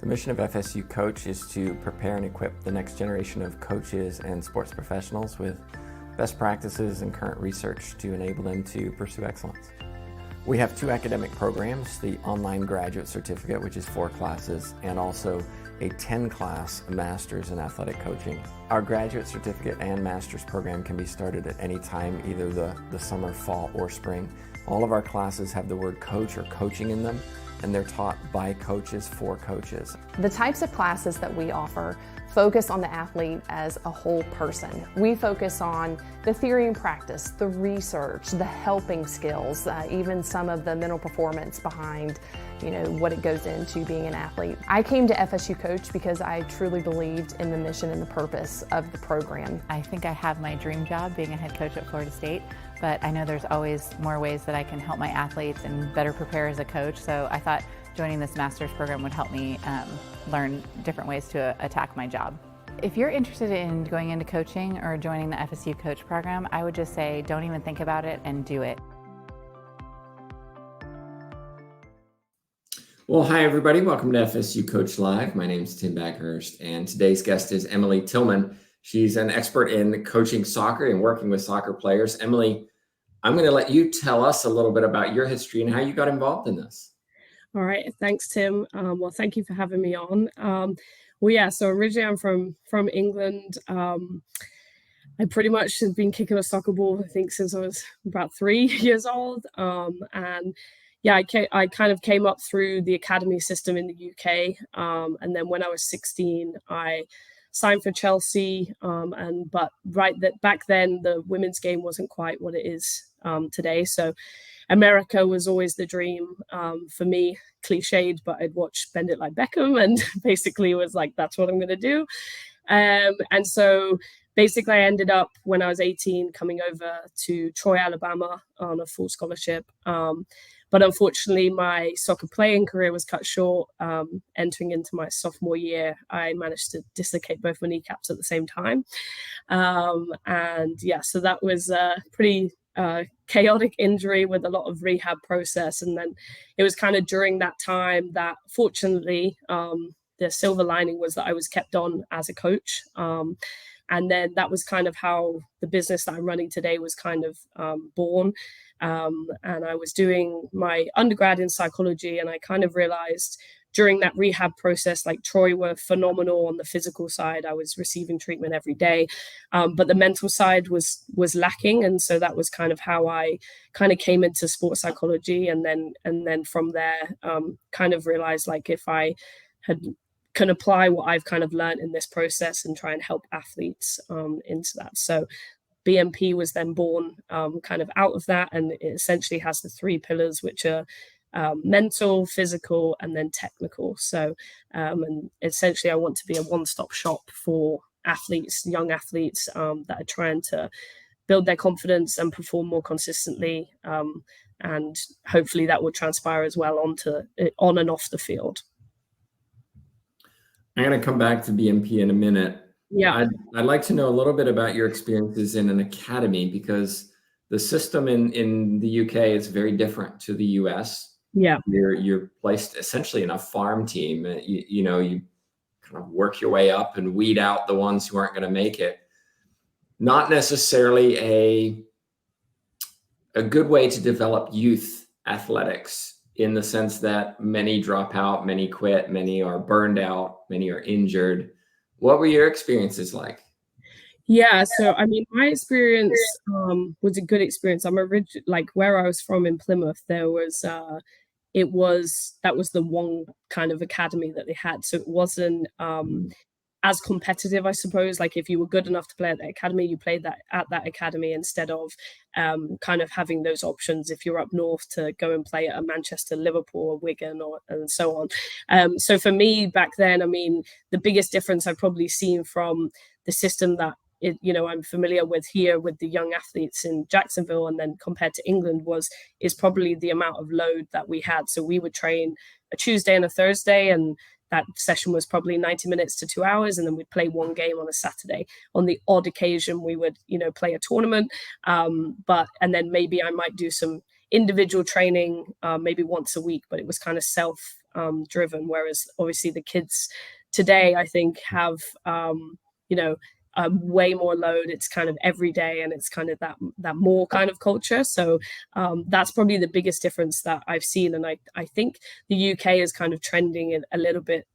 The mission of FSU Coach is to prepare and equip the next generation of coaches and sports professionals with best practices and current research to enable them to pursue excellence. We have 2 academic programs, the online graduate certificate, which is 4 classes, and also a 10-class master's in athletic coaching. Our graduate certificate and master's program can be started at any time, either the summer, fall, or spring. All of our classes have the word coach or coaching in them, and they're taught by coaches for coaches. The types of classes that we offer focus on the athlete as a whole person. We focus on the theory and practice, the research, the helping skills, even some of the mental performance behind what it goes into being an athlete. I came to FSU Coach because I truly believed in the mission and the purpose of the program. I think I have my dream job being a head coach at Florida State, but I know there's always more ways that I can help my athletes and better prepare as a coach, so I thought joining this master's program would help me learn different ways to attack my job. If you're interested in going into coaching or joining the FSU Coach program, I would just say don't even think about it and do it. Well, hi everybody. Welcome to FSU Coach Live. My name is Tim Backhurst, and today's guest is Emily Tillman. She's an expert in coaching soccer and working with soccer players. Emily, I'm going to let you tell us a little bit about your history and how you got involved in this. All right. Thanks, Tim. Well, thank you for having me on. So originally I'm from England. I pretty much have been kicking a soccer ball, I think, since I was about 3 years old. I kind of came up through the academy system in the UK. And then when I was 16, I signed for Chelsea. Back then, the women's game wasn't quite what it is today. So America was always the dream for me, cliched, but I'd watch Bend It Like Beckham and basically was like, that's what I'm going to do. And so basically I ended up, when I was 18, coming over to Troy, Alabama on a full scholarship. But unfortunately, my soccer playing career was cut short. Entering into my sophomore year, I managed to dislocate both my kneecaps at the same time. So that was a pretty chaotic injury with a lot of rehab process. And then it was kind of during that time that, fortunately, the silver lining was that I was kept on as a coach. And then that was kind of how the business that I'm running today was kind of born. And I was doing my undergrad in psychology, and I kind of realized during that rehab process, like Troy were phenomenal on the physical side. I was receiving treatment every day, but the mental side was lacking. And so that was kind of how I kind of came into sports psychology. And then from there, kind of realized like if I can apply what I've kind of learned in this process and try and help athletes into that. So BMP was then born kind of out of that, and it essentially has the 3 pillars, which are mental, physical, and then technical. So and essentially I want to be a one-stop shop for athletes, young athletes that are trying to build their confidence and perform more consistently, and hopefully that will transpire as well on and off the field. I'm going to come back to BMP in a minute. Yeah, I'd like to know a little bit about your experiences in an academy, because the system in the UK is very different to the US. Yeah, you're placed essentially in a farm team. You kind of work your way up and weed out the ones who aren't going to make it. Not necessarily a good way to develop youth athletics, in the sense that many drop out, many quit, many are burned out, many are injured. What were your experiences like? Yeah, so I mean, my experience was a good experience. Like where I was from in Plymouth, there was that was the one kind of academy that they had. So it wasn't as competitive, I suppose. Like if you were good enough to play at the academy, you played that at that academy instead of kind of having those options if you're up north to go and play at a Manchester, Liverpool, or Wigan, and so on. So for me back then, I mean, the biggest difference I've probably seen from the system that I'm familiar with here with the young athletes in Jacksonville, and then compared to England is probably the amount of load that we had. So we would train a Tuesday and a Thursday, and that session was probably 90 minutes to 2 hours, and then we'd play one game on a Saturday. On the odd occasion, we would, play a tournament, and then maybe I might do some individual training, maybe once a week, but it was kind of self driven, whereas obviously the kids today, I think, have you know, way more load. It's kind of every day, and it's kind of that more kind of culture. So that's probably the biggest difference that I've seen, and I think the UK is kind of trending it a little bit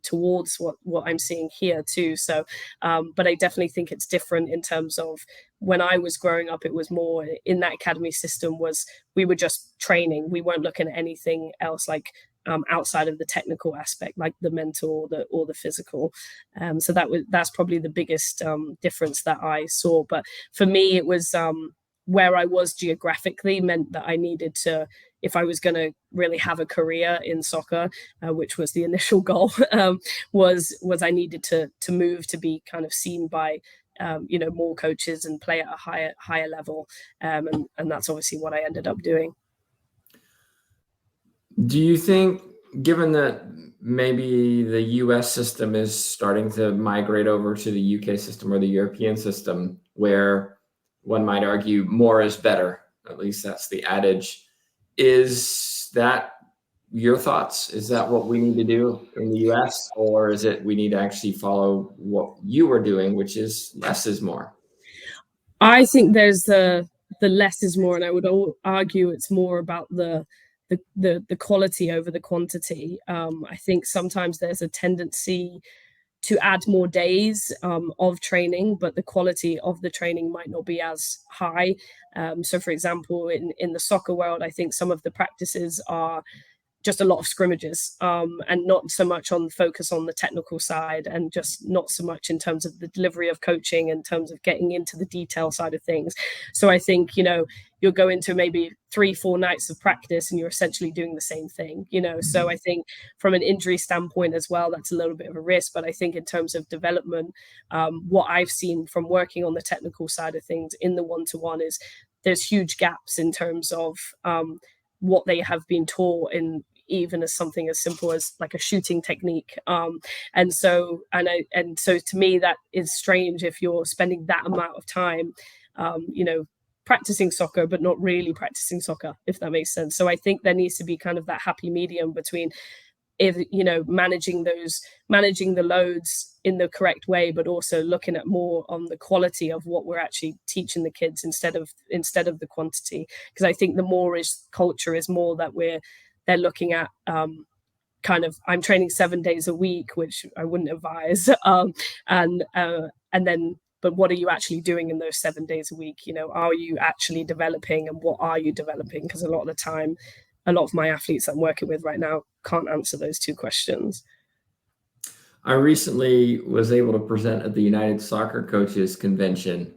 towards what I'm seeing here too. So but I definitely think it's different in terms of when I was growing up. It was more in that academy system, was we were just training. We weren't looking at anything else, like outside of the technical aspect, like the mental or the physical. So that's probably the biggest difference that I saw. But for me, it was where I was geographically meant that I needed to, if I was going to really have a career in soccer, which was the initial goal, was I needed to move to be kind of seen by more coaches and play at a higher level, and that's obviously what I ended up doing. Do you think, given that maybe the US system is starting to migrate over to the UK system or the European system, where one might argue more is better, at least that's the adage, is that your thoughts? Is that what we need to do in the US, or is it we need to actually follow what you were doing, which is less is more? I think there's the less is more, and I would argue it's more about the quality over the quantity. I think sometimes there's a tendency to add more days of training, but the quality of the training might not be as high. So, for example, in the soccer world, I think some of the practices are just a lot of scrimmages, and not so much on focus on the technical side, and just not so much in terms of the delivery of coaching, in terms of getting into the detail side of things. So I think, you'll go into maybe 3-4 nights of practice and you're essentially doing the same thing. So I think from an injury standpoint as well, that's a little bit of a risk. But I think in terms of development, what I've seen from working on the technical side of things in the one-to-one is there's huge gaps in terms of what they have been taught in, even as something as simple as like a shooting technique. And so to me, that is strange if you're spending that amount of time, practicing soccer, but not really practicing soccer, if that makes sense. So I think there needs to be kind of that happy medium between, if managing the loads in the correct way, but also looking at more on the quality of what we're actually teaching the kids instead of the quantity. Because I think the more is culture is more that they're looking at kind of, I'm training 7 days a week, which I wouldn't advise, and then, but what are you actually doing in those 7 days a week? Are you actually developing, and what are you developing? Because a lot of the time, a lot of my athletes I'm working with right now can't answer those two questions. I recently was able to present at the United Soccer Coaches Convention,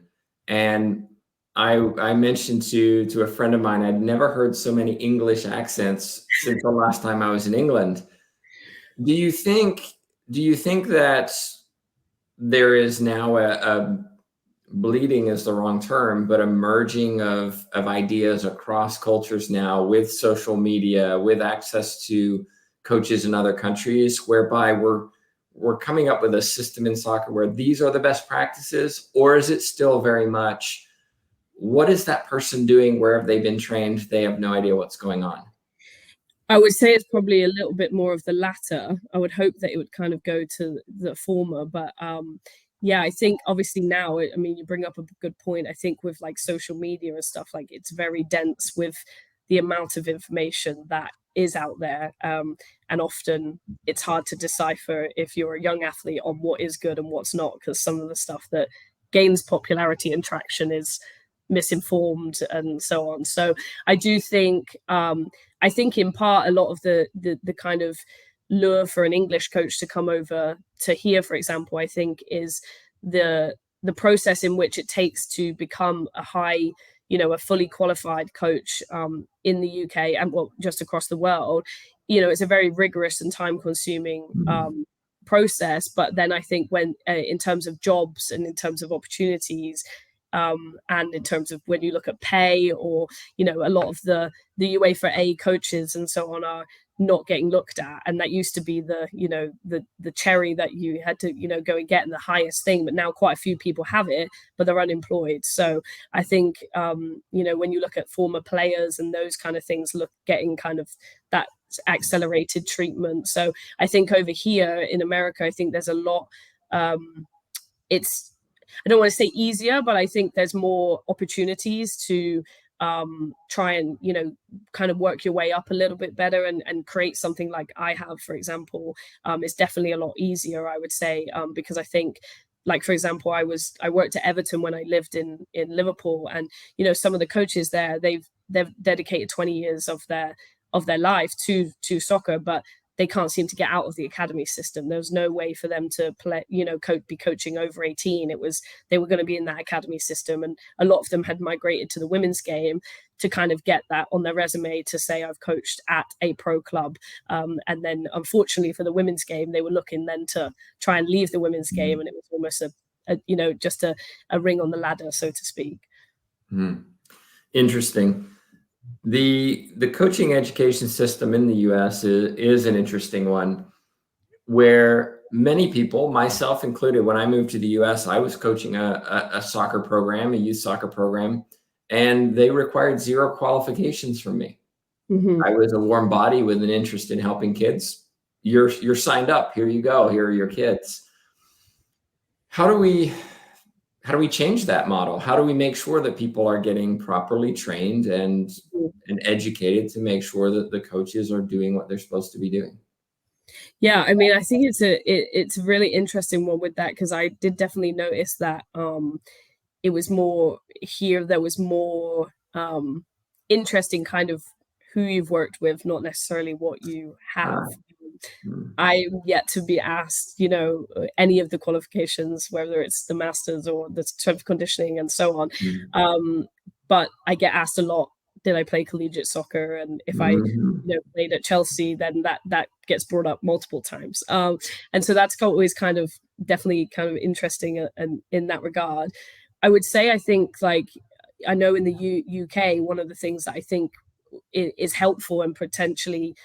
and I mentioned to a friend of mine, I'd never heard so many English accents since the last time I was in England. Do you think that there is now a bleeding is the wrong term, but a merging of ideas across cultures now, with social media, with access to coaches in other countries, whereby we're coming up with a system in soccer where these are the best practices? Or is it still very much, what is that person doing? Where have they been trained? They have no idea what's going on. I would say it's probably a little bit more of the latter. I would hope that it would kind of go to the former, but yeah, I think obviously now, I mean, you bring up a good point. I think with like social media and stuff, like it's very dense with the amount of information that is out there, and often it's hard to decipher if you're a young athlete on what is good and what's not, because some of the stuff that gains popularity and traction is misinformed and so on. So I do think I think in part a lot of the kind of lure for an English coach to come over to here, for example, I think is the process in which it takes to become a fully qualified coach in the UK, and well, just across the world. It's a very rigorous and time consuming process. But then I think when in terms of jobs and in terms of opportunities, and in terms of when you look at pay, or a lot of the UEFA A coaches and so on are not getting looked at, and that used to be the, you know, the cherry that you had to, you know, go and get, and the highest thing. But now quite a few people have it, but they're unemployed. So I think, you know, when you look at former players and those kind of things, getting kind of that accelerated treatment. So I think over here in America, I think there's a lot, it's, I don't want to say easier, but I think there's more opportunities to try and, you know, kind of work your way up a little bit better, and create something like I have, for example. It's definitely a lot easier, I would say, because I think, like, for example, I worked at Everton when I lived in Liverpool, and, you know, some of the coaches there, they've dedicated 20 years of their life to soccer, but they can't seem to get out of the academy system. There was no way for them to play, you know, be coaching over 18. They were going to be in that academy system. And a lot of them had migrated to the women's game to kind of get that on their resume to say, I've coached at a pro club. And then unfortunately for the women's game, they were looking then to try and leave the women's game. And it was almost a you know, just a ring on the ladder, so to speak. Interesting. The coaching education system in the U.S. is an interesting one, where many people, myself included, when I moved to the U.S., I was coaching a soccer program, a youth soccer program, and they required 0 qualifications from me. I was a warm body with an interest in helping kids. You're signed up. Here you go. Here are your kids. How do we change that model? How do we make sure that people are getting properly trained and educated to make sure that the coaches are doing what they're supposed to be doing? Yeah, I mean, I think it's a really interesting one with that, because I did definitely notice that it was more here. There was more interesting kind of who you've worked with, not necessarily what you have. I'm yet to be asked, you know, any of the qualifications, whether it's the masters or the strength conditioning and so on. But I get asked a lot, did I play collegiate soccer? And if I, you know, played at Chelsea, then that gets brought up multiple times. And so that's always kind of definitely kind of interesting in that regard. I would say, I think, like, I know in the UK, one of the things that I think is helpful and potentially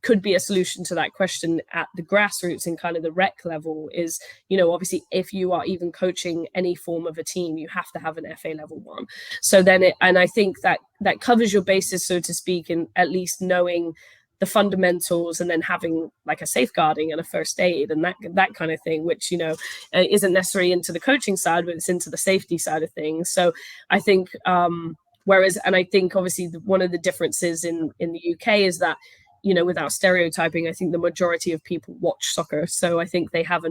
could be a solution to that question at the grassroots and kind of the rec level is, you know, obviously if you are even coaching any form of a team, you have to have an FA level 1. So then and I think that covers your bases, so to speak, in at least knowing the fundamentals, and then having like a safeguarding and a first aid and that kind of thing, which, you know, isn't necessarily into the coaching side, but it's into the safety side of things. So I think whereas, and I think obviously one of the differences in the UK is that, you know, without stereotyping, I think the majority of people watch soccer. So I think they have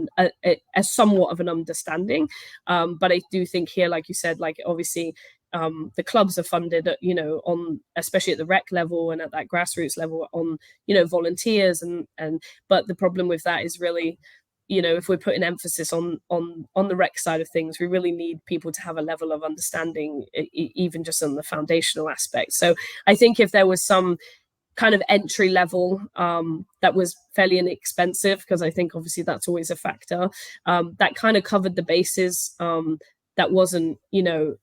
a somewhat of an understanding. But I do think here, like you said, like obviously the clubs are funded, you know, on, especially at the rec level and at that grassroots level, on, you know, volunteers. But the problem with that is really, you know, if we're putting emphasis on the rec side of things, we really need people to have a level of understanding, even just on the foundational aspect. So I think if there was some kind of entry level that was fairly inexpensive, because I think obviously that's always a factor, that kind of covered the bases, that wasn't, you know,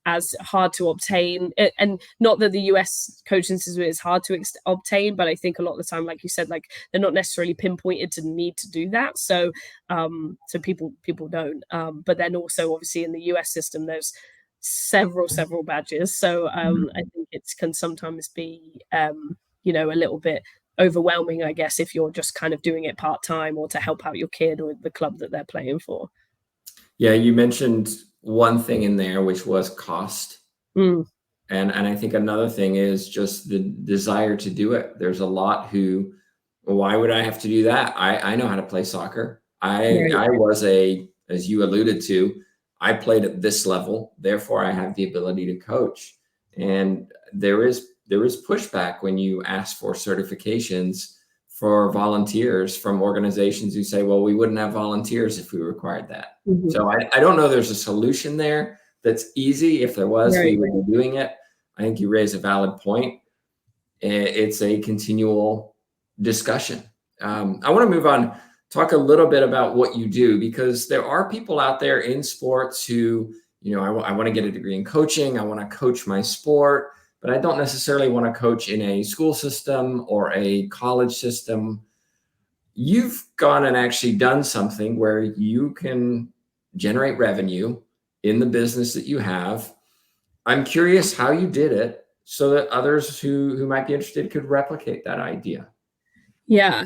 as hard to obtain. And not that the US coaching system is hard to obtain, but I think a lot of the time, like you said, like they're not necessarily pinpointed to need to do that. So so people don't. But then also obviously in the US system, there's several badges. So I think it can sometimes be, you know, a little bit overwhelming, I guess, if you're just kind of doing it part-time or to help out your kid or the club that they're playing for. Yeah, you mentioned one thing in there, which was cost. And I think another thing is just the desire to do it. There's a lot who, why would I have to do that? I know how to play soccer. I was as you alluded to, I played at this level, therefore I have the ability to coach. And there is pushback when you ask for certifications for volunteers from organizations who say, well, we wouldn't have volunteers if we required that. So I don't know there's a solution there that's easy. If there was, we would be doing it. I think you raise a valid point. It's a continual discussion. I want to move on, talk a little bit about what you do, because there are people out there in sports who, you know, I want to get a degree in coaching. I want to coach my sport. but I don't necessarily want to coach in a school system or a college system. You've gone and actually done something where you can generate revenue in the business that you have. I'm curious how you did it so that others who might be interested could replicate that idea. Yeah.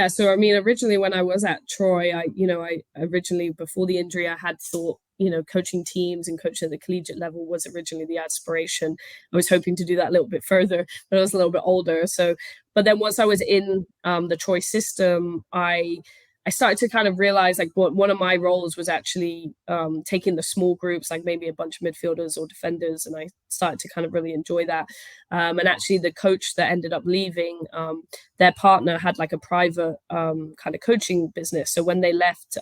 So I mean, originally when I was at Troy, I originally before the injury, I had thought, coaching teams and coaching at the collegiate level was originally the aspiration. I was hoping to do that a little bit further, but I was a little bit older. So, but then once I was in the Troy system, I started to kind of realize like one of my roles was actually taking the small groups, like maybe a bunch of midfielders or defenders, and I started to kind of really enjoy that. And actually, the coach that ended up leaving, their partner had like a private kind of coaching business. So when they left,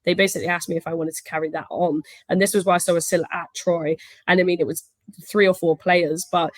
they basically asked me if I wanted to carry that on. And this was whilst I was still at Troy. And I mean, it was 3 or 4 players, but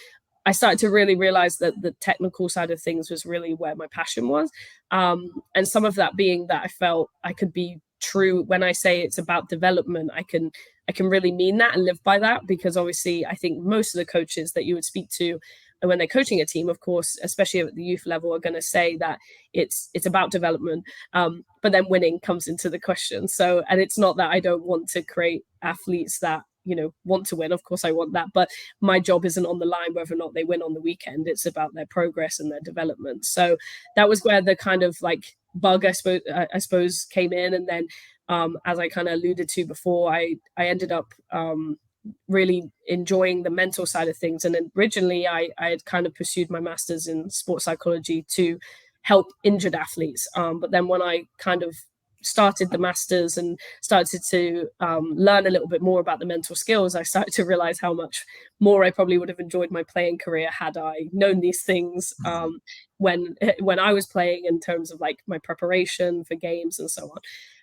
I started to really realize that the technical side of things was really where my passion was. And some of that being that I felt I could be true when I say it's about development. I can really mean that and live by that, because obviously I think most of the coaches that you would speak to when they're coaching a team, of course, especially at the youth level, are going to say that it's about development. But then winning comes into the question. So, and it's not that I don't want to create athletes that want to win. Of course I want that, but my job isn't on the line whether or not they win on the weekend. It's about their progress and their development. So that was where the kind of like bug, I suppose came in. And then as I kind of alluded to before, I ended up really enjoying the mental side of things. And originally I had kind of pursued my master's in sports psychology to help injured athletes, but then when I kind of started the masters and started to learn a little bit more about the mental skills, I started to realize how much more I probably would have enjoyed my playing career had I known these things when I was playing, in terms of like my preparation for games and so on.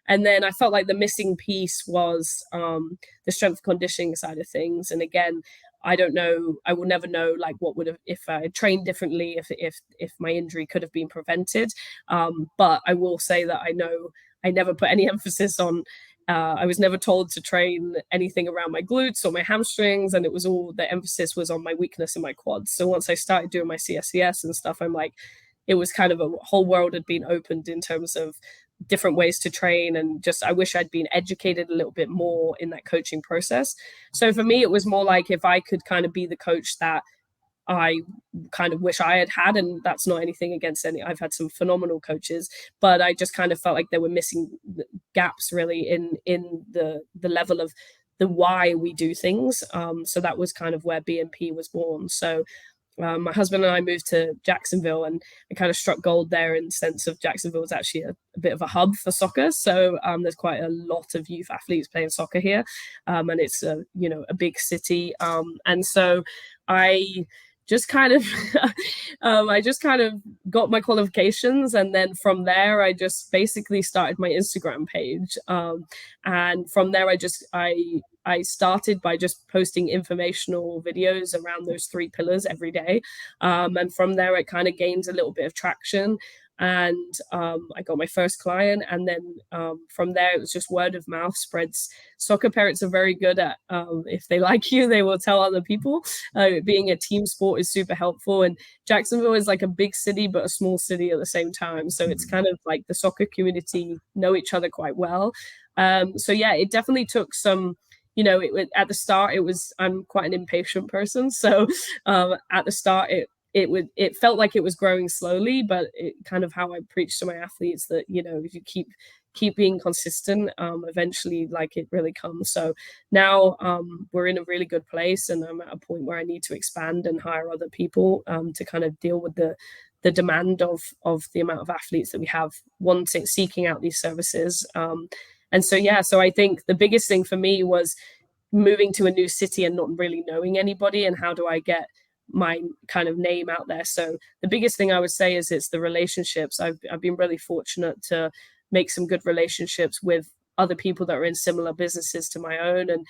And then I felt like the missing piece was the strength conditioning side of things. And again, I don't know, I will never know like what would have, if I had trained differently, if my injury could have been prevented. But I will say that I know I never put any emphasis on, I was never told to train anything around my glutes or my hamstrings. And it was all, the emphasis was on my weakness in my quads. So once I started doing my CSCS and stuff, I'm like, it was kind of a whole world had been opened in terms of different ways to train. And just, I wish I'd been educated a little bit more in that coaching process. So for me, it was more like if I could kind of be the coach that I kind of wish I had had, and that's not anything against any, I've had some phenomenal coaches, but I just kind of felt like there were missing gaps really in the level of the why we do things. So that was kind of where BNP was born. So my husband and I moved to Jacksonville, and I kind of struck gold there in the sense of Jacksonville was actually a bit of a hub for soccer. So there's quite a lot of youth athletes playing soccer here, and it's a big city. And so I just kind of got my qualifications, and then from there I just basically started my Instagram page, and from there I started by just posting informational videos around those 3 pillars every day, and from there it kind of gained a little bit of traction, and I got my first client, and then from there it was just word of mouth spreads. Soccer parents are very good at, if they like you, they will tell other people. Being a team sport is super helpful, and Jacksonville is like a big city but a small city at the same time, so it's kind of like the soccer community know each other quite well. So yeah, it definitely took some, at the start I'm quite an impatient person, so at the start it felt like it was growing slowly, but it kind of how I preach to my athletes that if you keep being consistent, eventually like it really comes. So now we're in a really good place, and I'm at a point where I need to expand and hire other people to kind of deal with the demand of the amount of athletes that we have seeking out these services. And so so I think the biggest thing for me was moving to a new city and not really knowing anybody, and how do I get my kind of name out there. So the biggest thing I would say is it's the relationships. I've been really fortunate to make some good relationships with other people that are in similar businesses to my own, and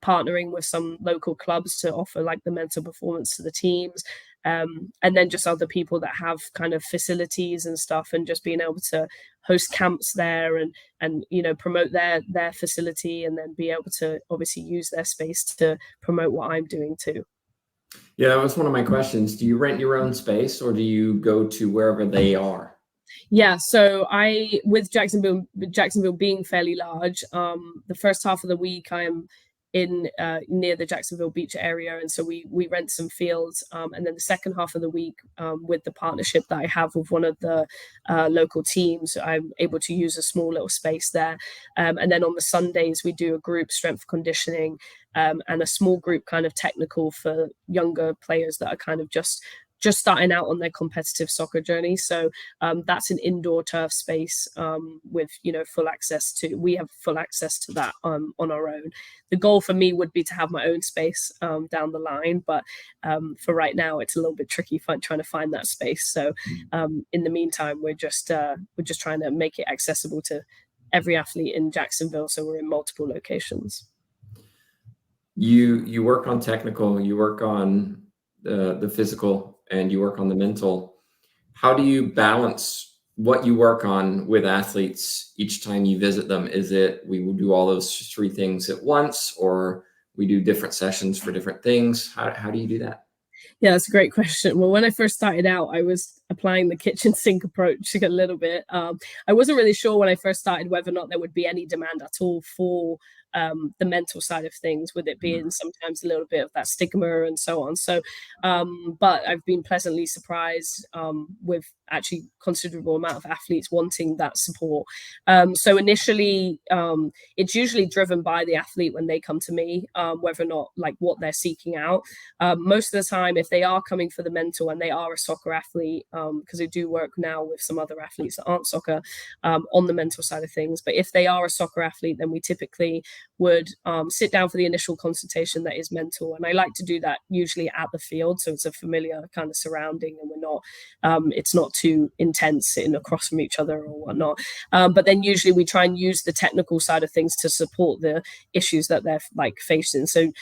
partnering with some local clubs to offer like the mental performance to the teams, and then just other people that have kind of facilities and stuff, and just being able to host camps there and promote their facility, and then be able to obviously use their space to promote what I'm doing too. Yeah, that was one of my questions. Do you rent your own space or do you go to wherever they are? Yeah, so with Jacksonville being fairly large, the first half of the week I am in near the Jacksonville Beach area, and so we rent some fields, and then the second half of the week, with the partnership that I have with one of the local teams, I'm able to use a small little space there, and then on the Sundays we do a group strength conditioning, and a small group kind of technical for younger players that are kind of just starting out on their competitive soccer journey. So that's an indoor turf space, with full access to. We have full access to that on our own. The goal for me would be to have my own space down the line, but for right now, it's a little bit tricky trying to find that space. So in the meantime, we're just trying to make it accessible to every athlete in Jacksonville. So we're in multiple locations. You work on technical, you work on the physical, and you work on the mental. How do you balance what you work on with athletes each time you visit them? Is it we will do all those three things at once, or we do different sessions for different things? How do you do that? Yeah, that's a great question. Well, when I first started out, I was applying the kitchen sink approach a little bit. I wasn't really sure when I first started whether or not there would be any demand at all for the mental side of things, with it being sometimes a little bit of that stigma and so on. So, but I've been pleasantly surprised with actually considerable amount of athletes wanting that support. So initially, it's usually driven by the athlete when they come to me, whether or not like what they're seeking out. Most of the time, if they are coming for the mental and they are a soccer athlete, because I do work now with some other athletes that aren't soccer, on the mental side of things. But if they are a soccer athlete, then we typically would sit down for the initial consultation that is mental. And I like to do that usually at the field. So it's a familiar kind of surrounding, and it's not too intense sitting across from each other or whatnot. But then usually we try and use the technical side of things to support the issues that they're like facing. So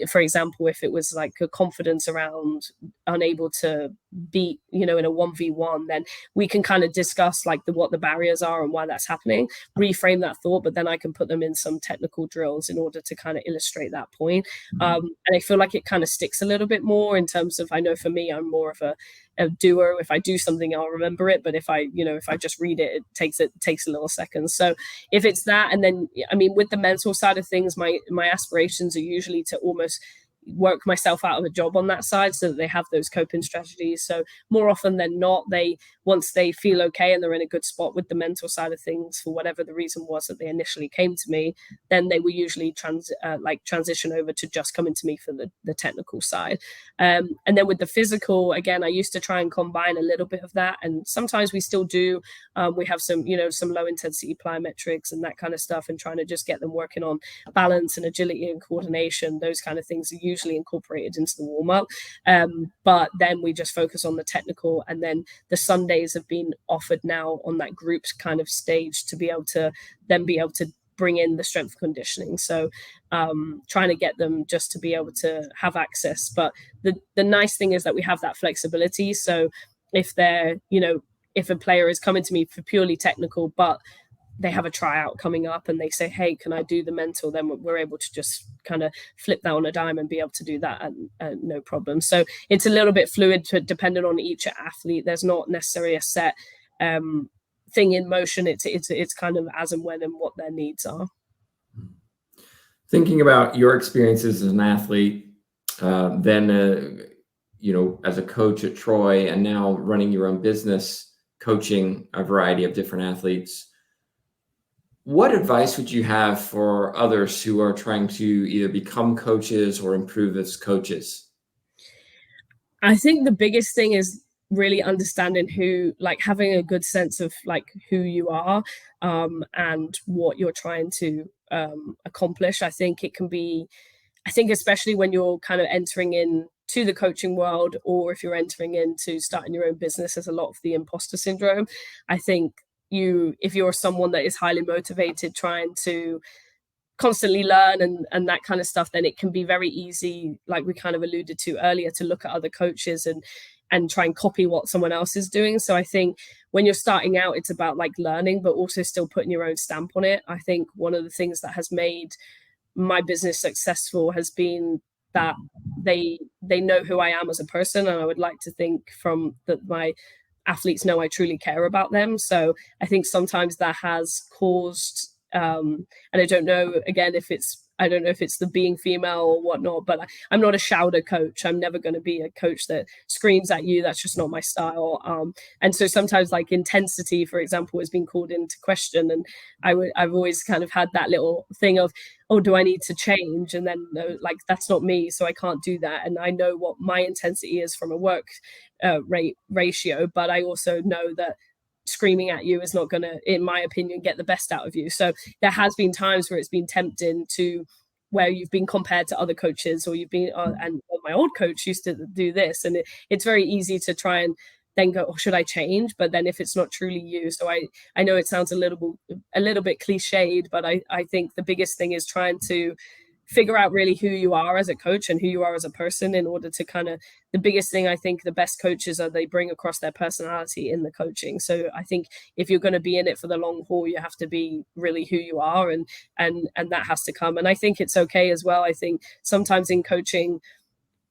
for example, if it was like a confidence around unable to beat, in a 1v1, then we can kind of discuss like what the barriers are and why that's happening, reframe that thought, but then I can put them in some technical drills in order to kind of illustrate that point. And I feel like it kind of sticks a little bit more in terms of, I know for me, I'm more of a doer. If I do something, I'll remember it. But if I just read it, it takes a little second. So if it's that, and then, I mean, with the mental side of things, my aspirations are usually to almost work myself out of a job on that side so that they have those coping strategies. So more often than not, once they feel okay and they're in a good spot with the mental side of things, for whatever the reason was that they initially came to me, then they will usually transition over to just coming to me for the technical side. And then with the physical, again, I used to try and combine a little bit of that, and sometimes we still do. We have some low intensity plyometrics and that kind of stuff, and trying to just get them working on balance and agility and coordination. Those kind of things are usually incorporated into the warm-up, but then we just focus on the technical. And then the Sundays have been offered now on that group kind of stage to be able to bring in the strength conditioning. So trying to get them just to be able to have access. But the nice thing is that we have that flexibility. So if if a player is coming to me for purely technical, but they have a tryout coming up and they say, hey, can I do the mental? Then we're able to just kind of flip that on a dime and be able to do that, and no problem. So it's a little bit fluid depending on each athlete. There's not necessarily a set thing in motion. It's kind of as and when and what their needs are. Thinking about your experiences as an athlete, then as a coach at Troy, and now running your own business, coaching a variety of different athletes, what advice would you have for others who are trying to either become coaches or improve as coaches? I think the biggest thing is really understanding having a good sense of who you are, and what you're trying to accomplish. I think especially when you're kind of entering in to the coaching world, or if you're entering into starting your own business, there's a lot of the imposter syndrome. I think if you're someone that is highly motivated, trying to constantly learn and that kind of stuff, then it can be very easy, like we kind of alluded to earlier, to look at other coaches and try and copy what someone else is doing. So I think when you're starting out, it's about learning, but also still putting your own stamp on it. I think one of the things that has made my business successful has been that they know who I am as a person, and I would like to think from that my athletes know I truly care about them. So I think sometimes that has caused, and I don't know again if it's, I don't know if it's the being female or whatnot, but I'm not a shouter coach. I'm never going to be a coach that screams at you. That's just not my style. And so sometimes like intensity, for example, has been called into question. And I've always kind of had that little thing of, oh, do I need to change? And then like, that's not me. So I can't do that. And I know what my intensity is from a work rate ratio, but I also know that screaming at you is not going to, in my opinion, get the best out of you. So there has been times where it's been tempting to, where you've been compared to other coaches, or you've been, and my old coach used to do this, and it's very easy to try and then go, oh, should I change? But then if it's not truly you, so I know it sounds a little bit cliched, but I think the biggest thing is trying to figure out really who you are as a coach and who you are as a person, in order to kind of, the biggest thing I think the best coaches are, they bring across their personality in the coaching. So I think if you're going to be in it for the long haul, you have to be really who you are, and that has to come. And I think it's okay as well. I think sometimes in coaching,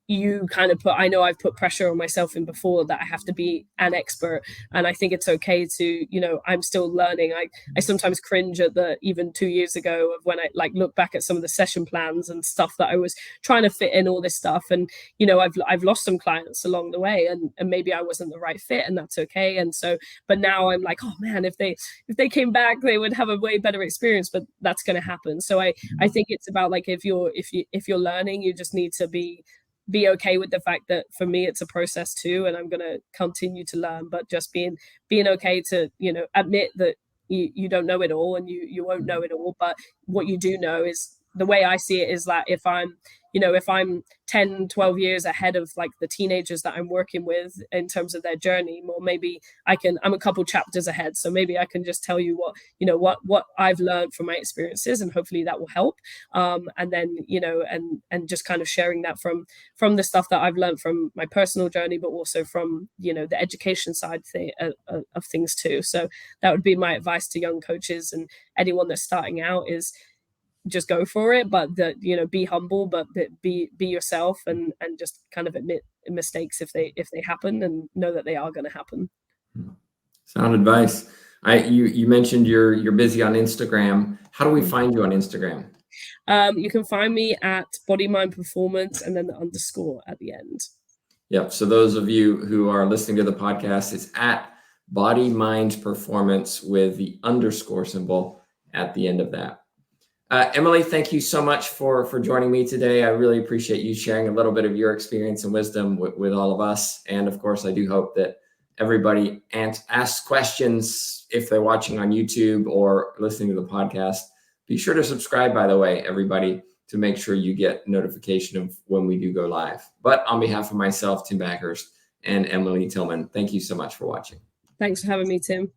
you kind of put, I know I've put pressure on myself in before, that I have to be an expert. And I think it's okay to, I'm still learning. I sometimes cringe at even 2 years ago of when I like look back at some of the session plans and stuff that I was trying to fit in all this stuff. And, I've lost some clients along the way, and maybe I wasn't the right fit, and that's okay. And so, but now I'm like, oh man, if they came back, they would have a way better experience, but that's going to happen. So I think it's about like, if you're learning, you just need to be okay with the fact that for me it's a process too, and I'm going to continue to learn, but just being okay to admit that you don't know it all, and you won't know it all. But what you do know is, the way I see it is that if I'm 10, 12 years ahead of like the teenagers that I'm working with in terms of their journey, or maybe I'm a couple chapters ahead. So maybe I can just tell you what I've learned from my experiences, and hopefully that will help. And then, and just kind of sharing that from the stuff that I've learned from my personal journey, but also from, the education side of things too. So that would be my advice to young coaches and anyone that's starting out, is just go for it, but be humble, but be yourself, and just kind of admit mistakes if they happen, and know that they are going to happen. Sound advice. You mentioned you're busy on Instagram. How do we find you on Instagram? You can find me at Body Mind Performance, and then the underscore at the end. Yep. So those of you who are listening to the podcast, it's at Body Mind Performance with the underscore symbol at the end of that. Emily, thank you so much for joining me today. I really appreciate you sharing a little bit of your experience and wisdom with all of us. And of course, I do hope that everybody asks questions if they're watching on YouTube or listening to the podcast. Be sure to subscribe, by the way, everybody, to make sure you get notification of when we do go live. But on behalf of myself, Tim Backhurst, and Emily Tillman, thank you so much for watching. Thanks for having me, Tim.